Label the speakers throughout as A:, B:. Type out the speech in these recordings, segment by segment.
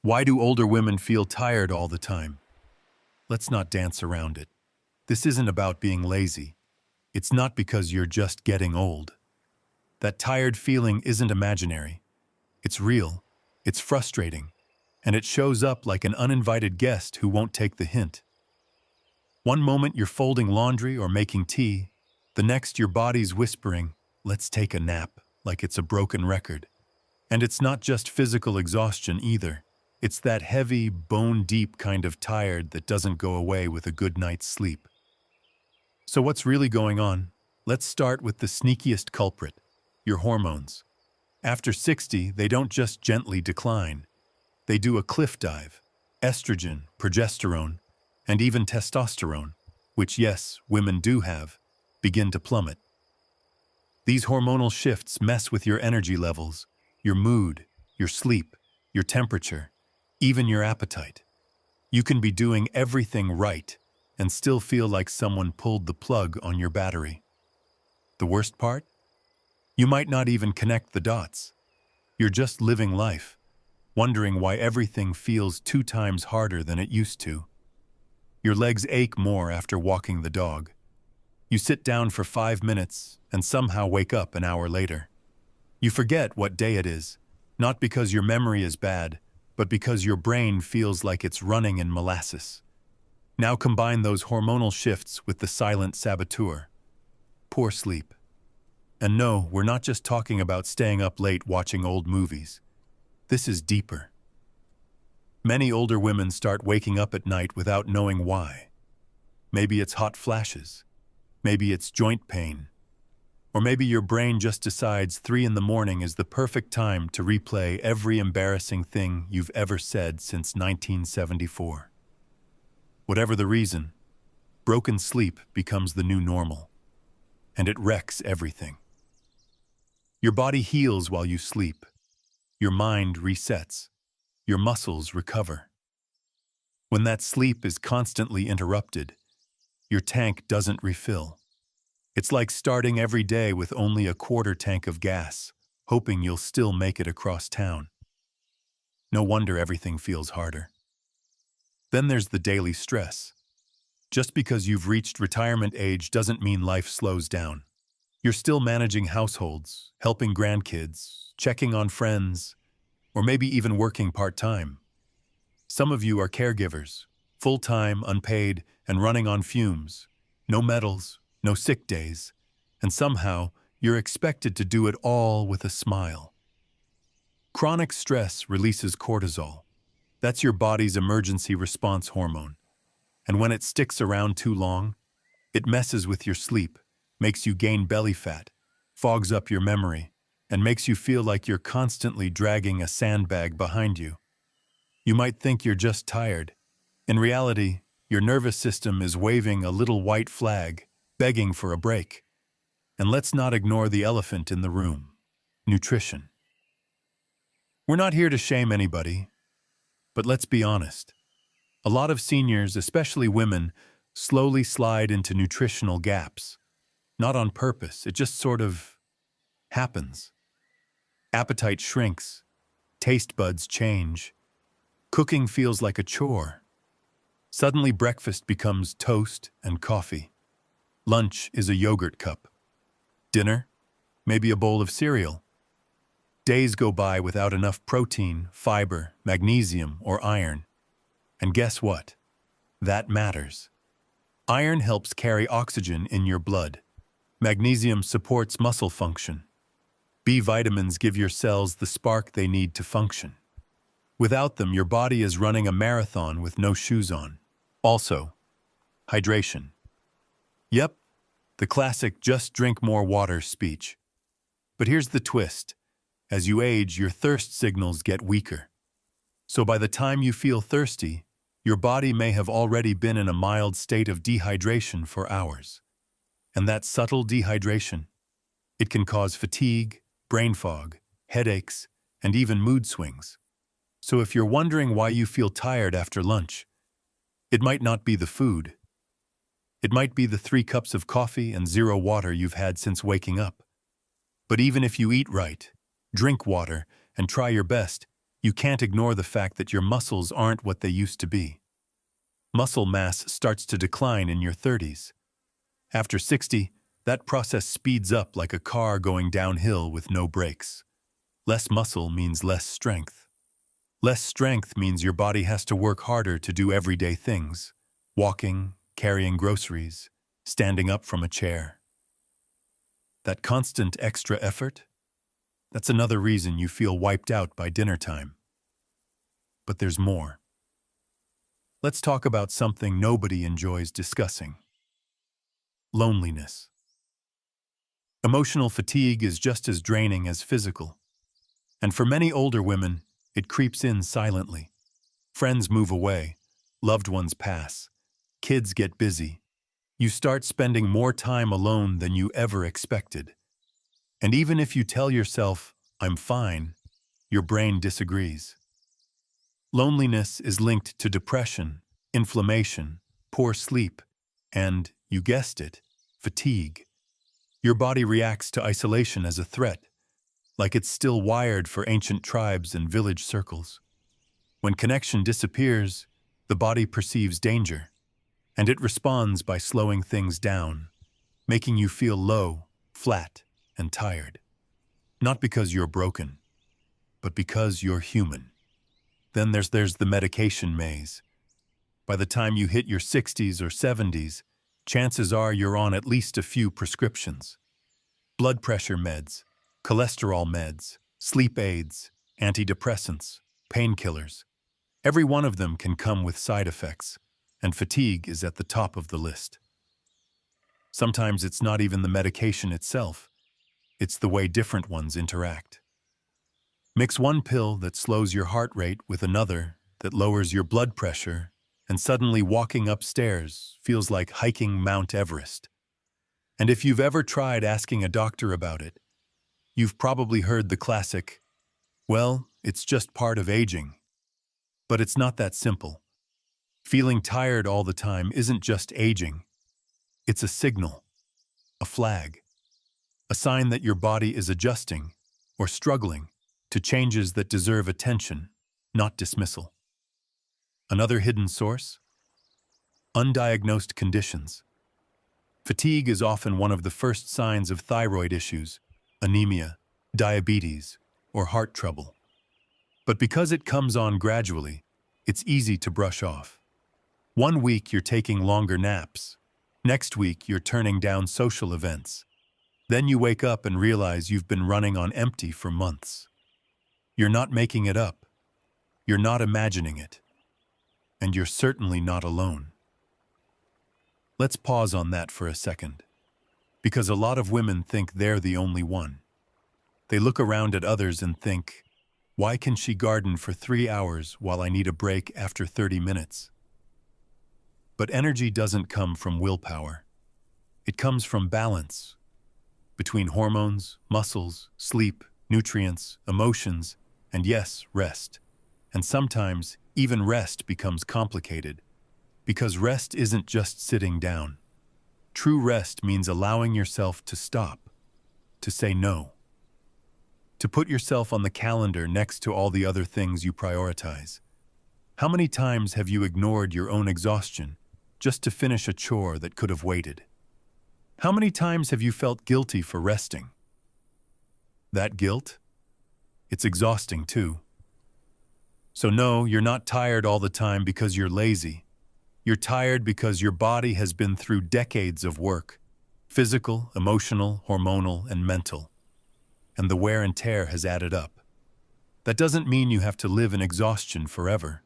A: Why do older women feel tired all the time? Let's not dance around it. This isn't about being lazy. It's not because you're just getting old. That tired feeling isn't imaginary. It's real, it's frustrating, and it shows up like an uninvited guest who won't take the hint. One moment you're folding laundry or making tea, the next your body's whispering, "Let's take a nap," like it's a broken record. And it's not just physical exhaustion either. It's that heavy, bone-deep kind of tired that doesn't go away with a good night's sleep. So what's really going on? Let's start with the sneakiest culprit, your hormones. After 60, they don't just gently decline. They do a cliff dive. Estrogen, progesterone, and even testosterone, which yes, women do have, begin to plummet. These hormonal shifts mess with your energy levels, your mood, your sleep, your temperature, even your appetite. You can be doing everything right and still feel like someone pulled the plug on your battery. The worst part? You might not even connect the dots. You're just living life, wondering why everything feels 2 times harder than it used to. Your legs ache more after walking the dog. You sit down for 5 minutes and somehow wake up an hour later. You forget what day it is, not because your memory is bad, but because your brain feels like it's running in molasses. Now combine those hormonal shifts with the silent saboteur. Poor sleep. And no, we're not just talking about staying up late watching old movies. This is deeper. Many older women start waking up at night without knowing why. Maybe it's hot flashes. Maybe it's joint pain. Or maybe your brain just decides 3 in the morning is the perfect time to replay every embarrassing thing you've ever said since 1974. Whatever the reason, broken sleep becomes the new normal, and it wrecks everything. Your body heals while you sleep. Your mind resets. Your muscles recover. When that sleep is constantly interrupted, your tank doesn't refill. It's like starting every day with only a quarter tank of gas, hoping you'll still make it across town. No wonder everything feels harder. Then there's the daily stress. Just because you've reached retirement age doesn't mean life slows down. You're still managing households, helping grandkids, checking on friends, or maybe even working part-time. Some of you are caregivers, full-time, unpaid, and running on fumes. No medals, no sick days, and somehow you're expected to do it all with a smile. Chronic stress releases cortisol. That's your body's emergency response hormone. And when it sticks around too long, it messes with your sleep, makes you gain belly fat, fogs up your memory, and makes you feel like you're constantly dragging a sandbag behind you. You might think you're just tired. In reality, your nervous system is waving a little white flag, begging for a break. And let's not ignore the elephant in the room: nutrition. We're not here to shame anybody, but let's be honest. A lot of seniors, especially women, slowly slide into nutritional gaps. Not on purpose, it just sort of happens. Appetite shrinks, taste buds change, cooking feels like a chore. Suddenly breakfast becomes toast and coffee. Lunch is a yogurt cup. Dinner, maybe a bowl of cereal. Days go by without enough protein, fiber, magnesium, or iron. And guess what? That matters. Iron helps carry oxygen in your blood. Magnesium supports muscle function. B vitamins give your cells the spark they need to function. Without them, your body is running a marathon with no shoes on. Also, hydration. Yep, the classic "just drink more water" speech. But here's the twist. As you age, your thirst signals get weaker. So by the time you feel thirsty, your body may have already been in a mild state of dehydration for hours. And that subtle dehydration, it can cause fatigue, brain fog, headaches, and even mood swings. So if you're wondering why you feel tired after lunch, it might not be the food. It might be the 3 cups of coffee and 0 water you've had since waking up. But even if you eat right, drink water, and try your best, You can't ignore the fact that your muscles aren't what they used to be. Muscle mass starts to decline in your 30s. After 60, that process speeds up like a car going downhill with no brakes. Less muscle means less strength. Less strength means your body has to work harder to do everyday things: walking, carrying groceries, standing up from a chair. That constant extra effort? That's another reason you feel wiped out by dinner time. But there's more. Let's talk about something nobody enjoys discussing: loneliness. Emotional fatigue is just as draining as physical. And for many older women, it creeps in silently. Friends move away, loved ones pass, kids get busy. You start spending more time alone than you ever expected. And even if you tell yourself, "I'm fine," your brain disagrees. Loneliness is linked to depression, inflammation, poor sleep, and, you guessed it, fatigue. Your body reacts to isolation as a threat, like it's still wired for ancient tribes and village circles. When connection disappears, the body perceives danger, and it responds by slowing things down, making you feel low, flat, and tired. Not because you're broken, but because you're human. Then there's the medication maze. By the time you hit your 60s or 70s, chances are you're on at least a few prescriptions. Blood pressure meds, cholesterol meds, sleep aids, antidepressants, painkillers. Every one of them can come with side effects, and fatigue is at the top of the list. Sometimes it's not even the medication itself, it's the way different ones interact. Mix one pill that slows your heart rate with another that lowers your blood pressure, and suddenly walking upstairs feels like hiking Mount Everest. And if you've ever tried asking a doctor about it, you've probably heard the classic, "Well, it's just part of aging." But it's not that simple. Feeling tired all the time isn't just aging. It's a signal, a flag, a sign that your body is adjusting or struggling to changes that deserve attention, not dismissal. Another hidden source? Undiagnosed conditions. Fatigue is often one of the first signs of thyroid issues, anemia, diabetes, or heart trouble. But because it comes on gradually, it's easy to brush off. One week you're taking longer naps. Next week you're turning down social events. Then you wake up and realize you've been running on empty for months. You're not making it up. You're not imagining it. And you're certainly not alone. Let's pause on that for a second, because a lot of women think they're the only one. They look around at others and think, "Why can she garden for 3 hours while I need a break after 30 minutes?" But energy doesn't come from willpower. It comes from balance between hormones, muscles, sleep, nutrients, emotions, and yes, rest. And sometimes, even rest becomes complicated, because rest isn't just sitting down. True rest means allowing yourself to stop, to say no, to put yourself on the calendar next to all the other things you prioritize. How many times have you ignored your own exhaustion just to finish a chore that could have waited? How many times have you felt guilty for resting? That guilt? It's exhausting too. So no, you're not tired all the time because you're lazy. You're tired because your body has been through decades of work, physical, emotional, hormonal, and mental. And the wear and tear has added up. That doesn't mean you have to live in exhaustion forever.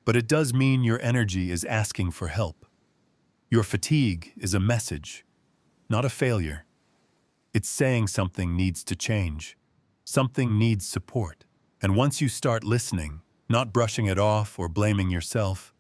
A: But it does mean your energy is asking for help. Your fatigue is a message, not a failure. It's saying something needs to change. Something needs support. And once you start listening, not brushing it off or blaming yourself,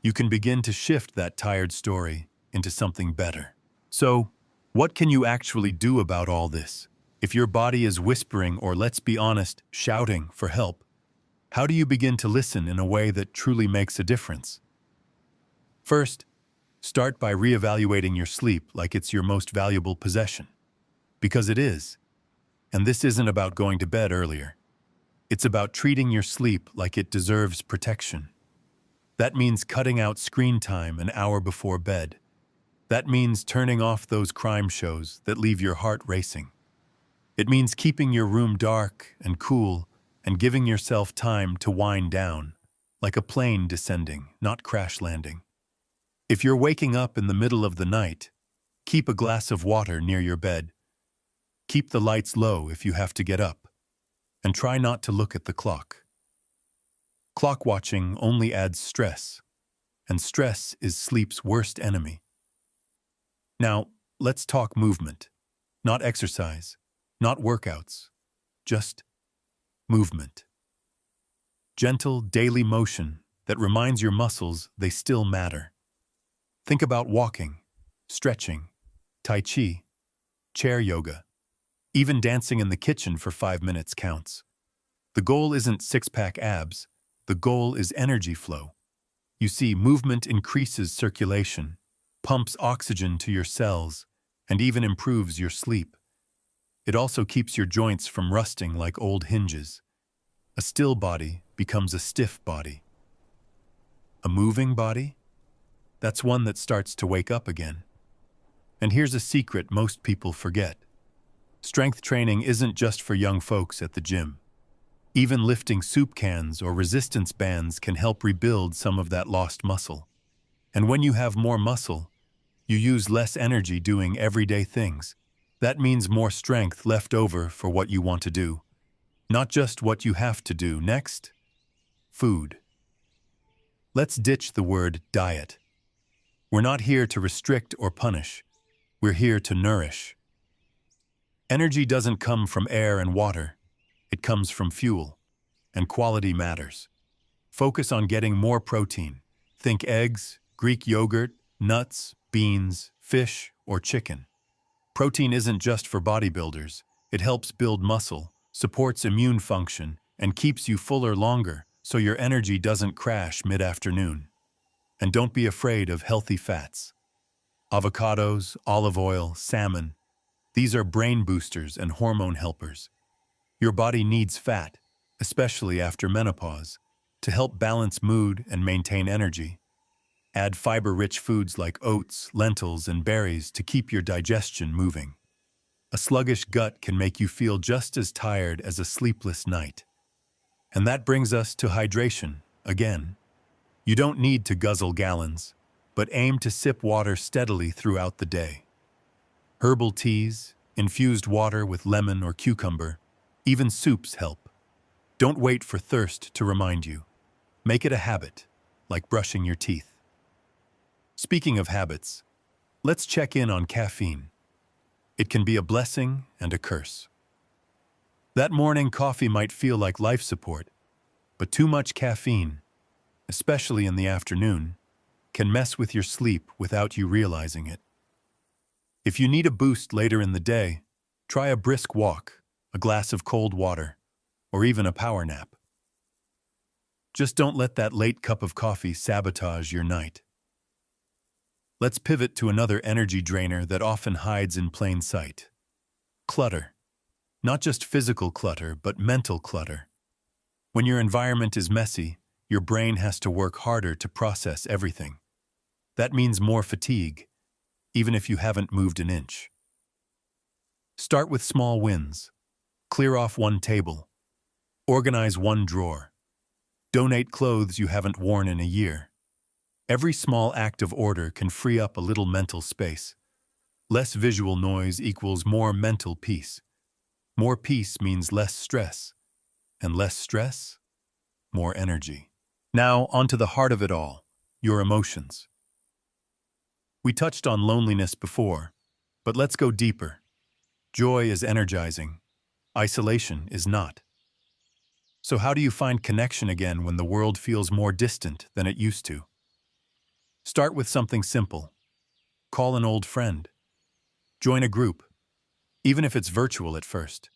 A: you can begin to shift that tired story into something better. So, what can you actually do about all this? If your body is whispering, or let's be honest, shouting for help, how do you begin to listen in a way that truly makes a difference? First, start by reevaluating your sleep like it's your most valuable possession. Because it is. And this isn't about going to bed earlier. It's about treating your sleep like it deserves protection. That means cutting out screen time an hour before bed. That means turning off those crime shows that leave your heart racing. It means keeping your room dark and cool and giving yourself time to wind down, like a plane descending, not crash landing. If you're waking up in the middle of the night, keep a glass of water near your bed. Keep the lights low if you have to get up, and try not to look at the clock. Clock watching only adds stress, and stress is sleep's worst enemy. Now, let's talk movement. Not exercise, not workouts, just movement. Gentle, daily motion that reminds your muscles they still matter. Think about walking, stretching, tai chi, chair yoga. Even dancing in the kitchen for 5 minutes counts. The goal isn't six-pack abs. The goal is energy flow. You see, movement increases circulation, pumps oxygen to your cells, and even improves your sleep. It also keeps your joints from rusting like old hinges. A still body becomes a stiff body. A moving body? That's one that starts to wake up again. And here's a secret most people forget. Strength training isn't just for young folks at the gym. Even lifting soup cans or resistance bands can help rebuild some of that lost muscle. And when you have more muscle, you use less energy doing everyday things. That means more strength left over for what you want to do, not just what you have to do. Next, food. Let's ditch the word diet. We're not here to restrict or punish. We're here to nourish. Energy doesn't come from air and water. It comes from fuel, and quality matters. Focus on getting more protein. Think eggs, Greek yogurt, nuts, beans, fish, or chicken. Protein isn't just for bodybuilders. It helps build muscle, supports immune function, and keeps you fuller longer so your energy doesn't crash mid-afternoon. And don't be afraid of healthy fats. Avocados, olive oil, salmon. These are brain boosters and hormone helpers. Your body needs fat, especially after menopause, to help balance mood and maintain energy. Add fiber-rich foods like oats, lentils, and berries to keep your digestion moving. A sluggish gut can make you feel just as tired as a sleepless night. And that brings us to hydration, again. You don't need to guzzle gallons, but aim to sip water steadily throughout the day. Herbal teas, infused water with lemon or cucumber, even soups help. Don't wait for thirst to remind you. Make it a habit, like brushing your teeth. Speaking of habits, let's check in on caffeine. It can be a blessing and a curse. That morning coffee might feel like life support, but too much caffeine, especially in the afternoon, can mess with your sleep without you realizing it. If you need a boost later in the day, try a brisk walk, a glass of cold water, or even a power nap. Just don't let that late cup of coffee sabotage your night. Let's pivot to another energy drainer that often hides in plain sight. Clutter. Not just physical clutter, but mental clutter. When your environment is messy, your brain has to work harder to process everything. That means more fatigue, even if you haven't moved an inch. Start with small wins. Clear off one table. Organize one drawer. Donate clothes you haven't worn in a year. Every small act of order can free up a little mental space. Less visual noise equals more mental peace. More peace means less stress. And less stress, more energy. Now, onto the heart of it all, your emotions. We touched on loneliness before, but let's go deeper. Joy is energizing. Isolation is not. So how do you find connection again when the world feels more distant than it used to? Start with something simple. Call an old friend. Join a group, even if it's virtual at first.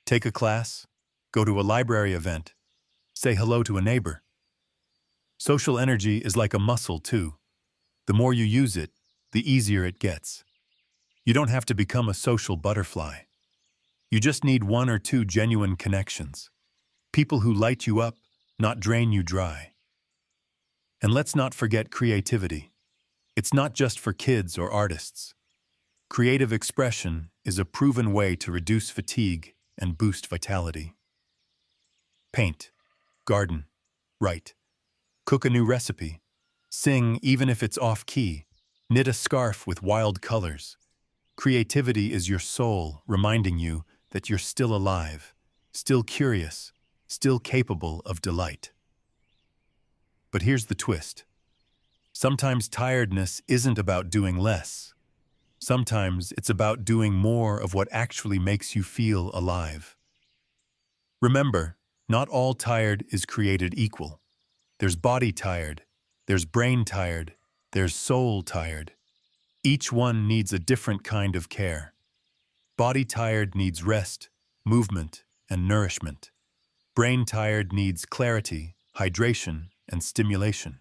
A: Take a class, go to a library event, say hello to a neighbor. Social energy is like a muscle too. The more you use it, the easier it gets. You don't have to become a social butterfly. You just need one or two genuine connections. People who light you up, not drain you dry. And let's not forget creativity. It's not just for kids or artists. Creative expression is a proven way to reduce fatigue and boost vitality. Paint, garden, write, cook a new recipe, sing even if it's off-key, knit a scarf with wild colors. Creativity is your soul reminding you that you're still alive, still curious, still capable of delight. But here's the twist. Sometimes tiredness isn't about doing less. Sometimes it's about doing more of what actually makes you feel alive. Remember, not all tired is created equal. There's body tired, there's brain tired, there's soul tired. Each one needs a different kind of care. Body tired needs rest, movement, and nourishment. Brain tired needs clarity, hydration, and stimulation.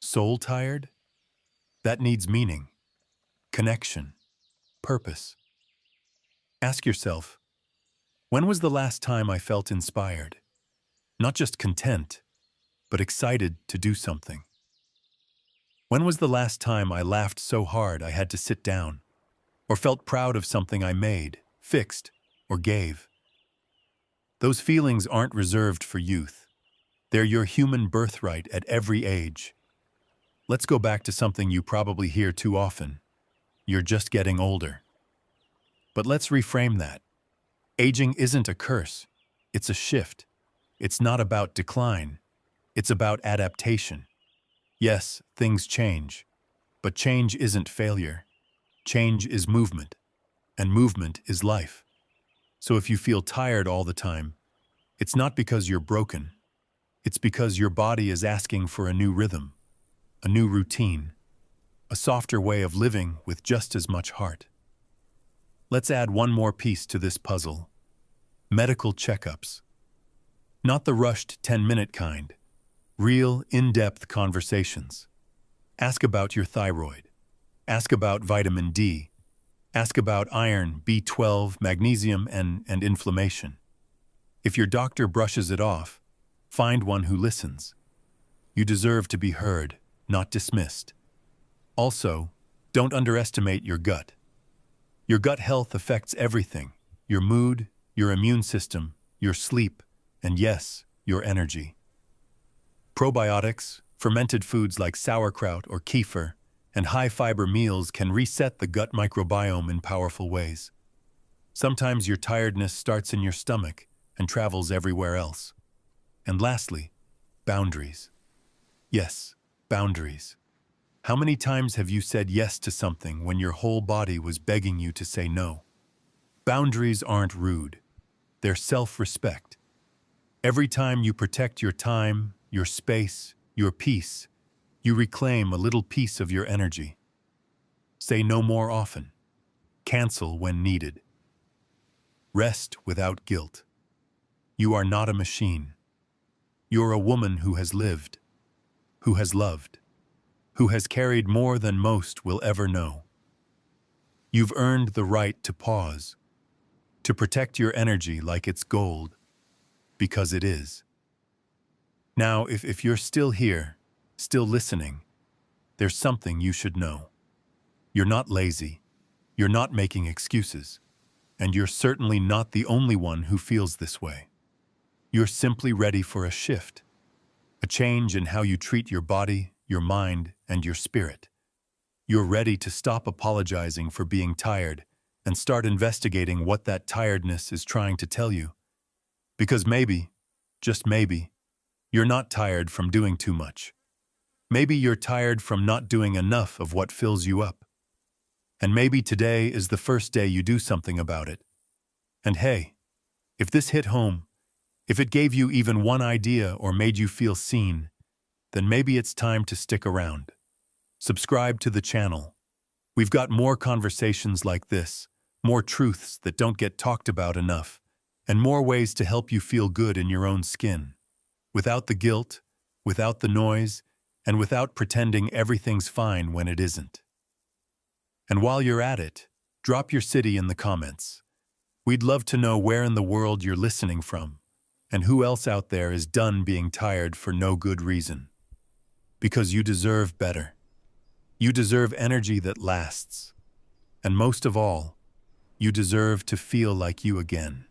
A: Soul tired? That needs meaning, connection, purpose. Ask yourself, when was the last time I felt inspired? Not just content, but excited to do something. When was the last time I laughed so hard I had to sit down, or felt proud of something I made, fixed, or gave? Those feelings aren't reserved for youth. They're your human birthright at every age. Let's go back to something you probably hear too often. You're just getting older. But let's reframe that. Aging isn't a curse. It's a shift. It's not about decline. It's about adaptation. Yes, things change. But change isn't failure. Change is movement. And movement is life. So if you feel tired all the time, it's not because you're broken. It's because your body is asking for a new rhythm, a new routine, a softer way of living with just as much heart. Let's add one more piece to this puzzle. Medical checkups. Not the rushed 10-minute kind. Real, in-depth conversations. Ask about your thyroid. Ask about vitamin D. Ask about iron, B12, magnesium, and inflammation. If your doctor brushes it off, find one who listens. You deserve to be heard, not dismissed. Also, don't underestimate your gut. Your gut health affects everything: your mood, your immune system, your sleep, and yes, your energy. Probiotics, fermented foods like sauerkraut or kefir, and high-fiber meals can reset the gut microbiome in powerful ways. Sometimes your tiredness starts in your stomach and travels everywhere else. And lastly, boundaries. Yes, boundaries. How many times have you said yes to something when your whole body was begging you to say no? Boundaries aren't rude. They're self-respect. Every time you protect your time, your space, your peace, you reclaim a little piece of your energy. Say no more often. Cancel when needed. Rest without guilt. You are not a machine. You're a woman who has lived, who has loved, who has carried more than most will ever know. You've earned the right to pause, to protect your energy like it's gold, because it is. Now, if you're still here, still listening, there's something you should know. You're not lazy, you're not making excuses, and you're certainly not the only one who feels this way. You're simply ready for a shift, a change in how you treat your body, your mind, and your spirit. You're ready to stop apologizing for being tired and start investigating what that tiredness is trying to tell you. Because maybe, just maybe, you're not tired from doing too much. Maybe you're tired from not doing enough of what fills you up. And maybe today is the first day you do something about it. And hey, if this hit home, if it gave you even one idea or made you feel seen, then maybe it's time to stick around. Subscribe to the channel. We've got more conversations like this, more truths that don't get talked about enough, and more ways to help you feel good in your own skin. Without the guilt, without the noise, and without pretending everything's fine when it isn't. And while you're at it, drop your city in the comments. We'd love to know where in the world you're listening from, And who else out there is done being tired for no good reason? Because you deserve better. You deserve energy that lasts. And most of all, you deserve to feel like you again.